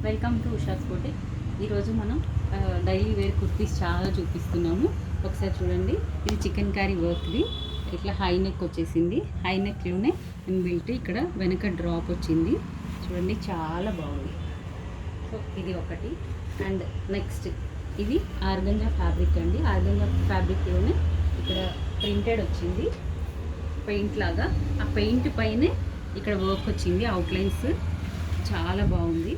Welcome to Usha's boutique. ఈరోజు మనం daily wear kurtis చాలా చూపిస్తున్నాము. ఒకసారి చూడండి, ఇది చికెన్ కర్రీ వర్క్ది. ఇట్లా హై నెక్ వచ్చేసింది. హై నెక్లోనే ఇన్బిల్ట్ ఇక్కడ వెనక డ్రాప్ వచ్చింది. చూడండి, చాలా బాగుంది. సో ఇది ఒకటి. అండ్ నెక్స్ట్ ఇది ఆర్గంజా ఫ్యాబ్రిక్ అండి. ఆర్గంజా ఫ్యాబ్రిక్లోనే ఇక్కడ ప్రింటెడ్ వచ్చింది పెయింట్ లాగా. ఆ పెయింట్ పైనే ఇక్కడ వర్క్ వచ్చింది, అవుట్లైన్స్. చాలా బాగుంది.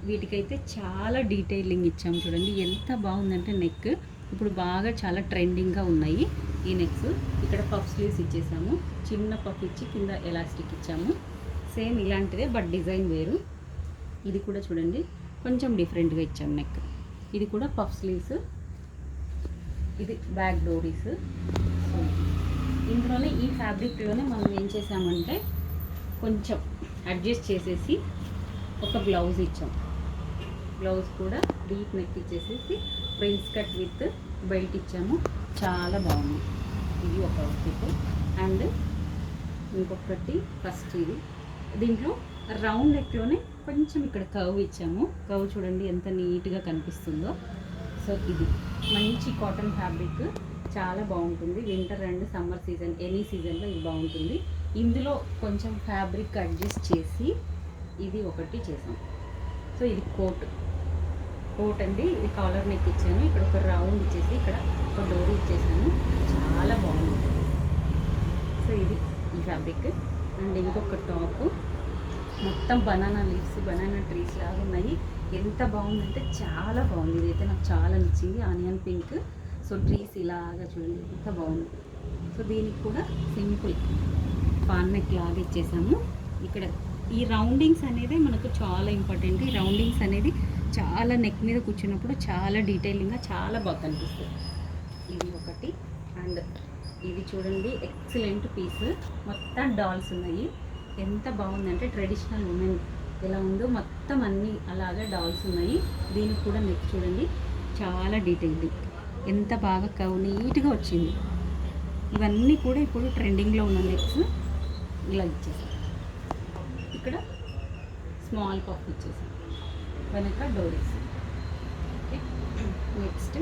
వీటికైతే చాలా డీటెయిలింగ్ ఇచ్చాము. చూడండి ఎంత బాగుందంటే నెక్ ఇప్పుడు బాగా చాలా ట్రెండింగ్గా ఉన్నాయి ఈ నెక్స్. ఇక్కడ పఫ్ స్లీవ్స్ ఇచ్చేసాము, చిన్న పఫ్ ఇచ్చి కింద ఎలాస్టిక్ ఇచ్చాము. సేమ్ ఇలాంటిదే బట్ డిజైన్ వేరు. ఇది కూడా చూడండి కొంచెం డిఫరెంట్గా ఇచ్చాము నెక్. ఇది కూడా పఫ్ స్లీవ్స్. ఇది బ్యాక్ డోరీస్. సో ఇందులోనే ఈ ఫ్యాబ్రిక్లోనే మనం ఏం చేసామంటే కొంచెం అడ్జస్ట్ చేసేసి ఒక బ్లౌజ్ ఇచ్చాం. బ్లౌజ్ కూడా డీప్ నెక్ ఇచ్చేసేసి ప్రిన్స్ కట్ విత్ బెల్ట్ ఇచ్చాము. చాలా బాగుంది. ఇది ఒక అవుట్ఫిట్. అండ్ ఇంకొకటి ఫస్ట్ ఇది దీంట్లో రౌండ్ నెక్లోనే కొంచెం ఇక్కడ కర్వ్ ఇచ్చాము. కర్వ్ చూడండి ఎంత నీట్గా కనిపిస్తుందో. సో ఇది మంచి కాటన్ ఫ్యాబ్రిక్, చాలా బాగుంటుంది. Winter and summer season, any సీజన్లో ఇది బాగుంటుంది. ఇందులో కొంచెం ఫ్యాబ్రిక్ అడ్జస్ట్ చేసి ఇది ఒకటి చేసాం. సో ఇది కోట్ అండి. ఇది కాలర్ నెక్ ఇచ్చాను. ఇక్కడ ఒక రౌండ్ ఇచ్చేసి ఇక్కడ ఒక డోరీ ఇచ్చేసాను. చాలా బాగుంది. సో ఇది ఈ ఫ్యాబ్రిక్. అండ్ ఇంకొక టాప్ మొత్తం బనానా లీవ్స్, బనానా ట్రీస్ లాగా ఉన్నాయి. ఎంత బాగుందంటే చాలా బాగుంది. ఇదైతే నాకు చాలా నచ్చింది. Onion pink. సో ట్రీస్ ఇలాగా చూడండి ఎంత బాగుంది. సో దీనికి కూడా సింపుల్ పాన్ నెక్ లాగా ఇచ్చేసాము. ఇక్కడ ఈ రౌండింగ్స్ అనేది మనకు చాలా ఇంపార్టెంట్. ఈ రౌండింగ్స్ అనేది చాలా నెక్ మీద కూర్చున్నప్పుడు చాలా డీటెయిలింగ్గా చాలా బాగా కనిపిస్తుంది. ఇది ఒకటి. అండ్ ఇది చూడండి ఎక్సలెంట్ పీస్. మొత్తం డాల్స్ ఉన్నాయి. ఎంత బాగుందంటే ట్రెడిషనల్ ఉమెన్ ఎలా ఉందో మొత్తం అన్నీ అలాగే డాల్స్ ఉన్నాయి. దీనికి కూడా నెక్ చూడండి చాలా డీటెయిలింగ్, ఎంత బాగా కవ్ నీట్గా వచ్చింది. ఇవన్నీ కూడా ఇప్పుడు ట్రెండింగ్లో ఉన్న నెక్స్ ఇలా ఇచ్చేసాం. ఇక్కడ స్మాల్ పఫ్ ఇచ్చేసాం, వెనక డోరీస్. Okay, next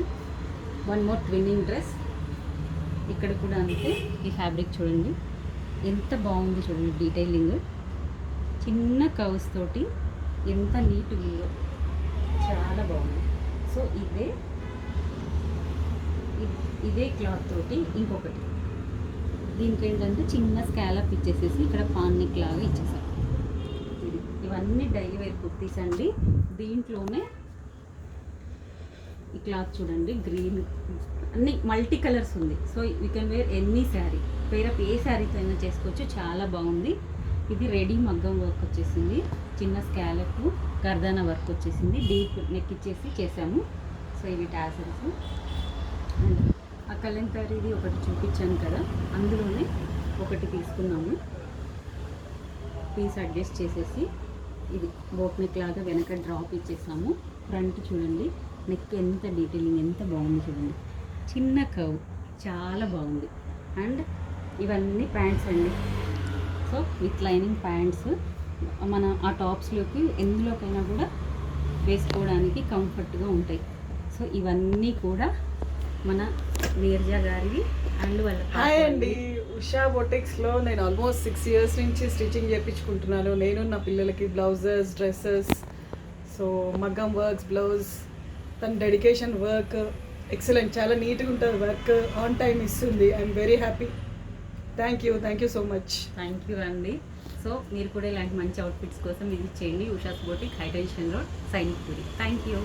one more twinning dress. ఇక్కడ కూడా అంతే. ఈ ఫ్యాబ్రిక్ చూడండి ఎంత బాగుంది. చూడండి డీటెయిలింగ్, చిన్న కర్వ్స్ తోటి ఎంత నీట్గా ఉందో, చాలా బాగుంది. సో ఇదే క్లాత్ తోటి ఇంకొకటి. దీనికి ఏంటంటే చిన్న స్కాలప్ ఇచ్చేసేసి ఇక్కడ పాన్ నెక్ లాగా ఇచ్చేసాం. ఇవన్నీ డైలీ వేర్ కుర్తీస్ అండి. దీంట్లోనే ఈ క్లాత్ చూడండి గ్రీన్, అన్ని మల్టీ కలర్స్ ఉంది. So you can wear any sari, pair up a శారీతో అయినా చేసుకోవచ్చు. చాలా బాగుంది. ఇది రెడీ మగ్గం వర్క్ వచ్చేసింది, చిన్న స్కాలప్ గర్దానా వర్క్ వచ్చేసింది, డీప్ నెక్ ఇచ్చేసి చేసాము. సో ఇవి టాసల్స్. అండ్ ఆ కలంకారీది ఒకటి చూపించాను కదా, అందులోనే ఒకటి తీసుకున్నాము. పీస్ అడ్జస్ట్ చేసేసి ఇది బోట్ నెక్ లాగా వెనక డ్రాప్ ఇచ్చేసాము. ఫ్రంట్ చూడండి నెక్ ఎంత డీటెయిలింగ్, ఎంత బాగుంది చూడండి, చిన్న కర్వ్, చాలా బాగుంది. అండ్ ఇవన్నీ ప్యాంట్స్ అండి. సో విత్ లైనింగ్ ప్యాంట్స్ మన ఆ టాప్స్లోకి ఎందులోకైనా కూడా వేసుకోవడానికి కంఫర్ట్గా ఉంటాయి. సో ఇవన్నీ కూడా మన నీరజ గారివి. అండ్ వాళ్ళ హాయ్ అండి, ఉషా బొటిక్స్లో నేను ఆల్మోస్ట్ 6 years నుంచి స్టిచ్చింగ్ చేయించుకుంటున్నాను. నేను నా పిల్లలకి బ్లౌజెస్, డ్రెస్సెస్. సో మగ్గం వర్క్స్, బ్లౌజ్, తన డెడికేషన్ వర్క్ ఎక్సలెంట్, చాలా నీట్గా ఉంటుంది వర్క్, ఆన్ టైం ఇస్తుంది. I'm very happy. Thank you so much. Thank you అండి. సో మీరు కూడా ఇలాంటి మంచి అవుట్ఫిట్స్ కోసం విజిట్ చేయండి Usha's boutique, high tension road, Sainikpuri. Thank you.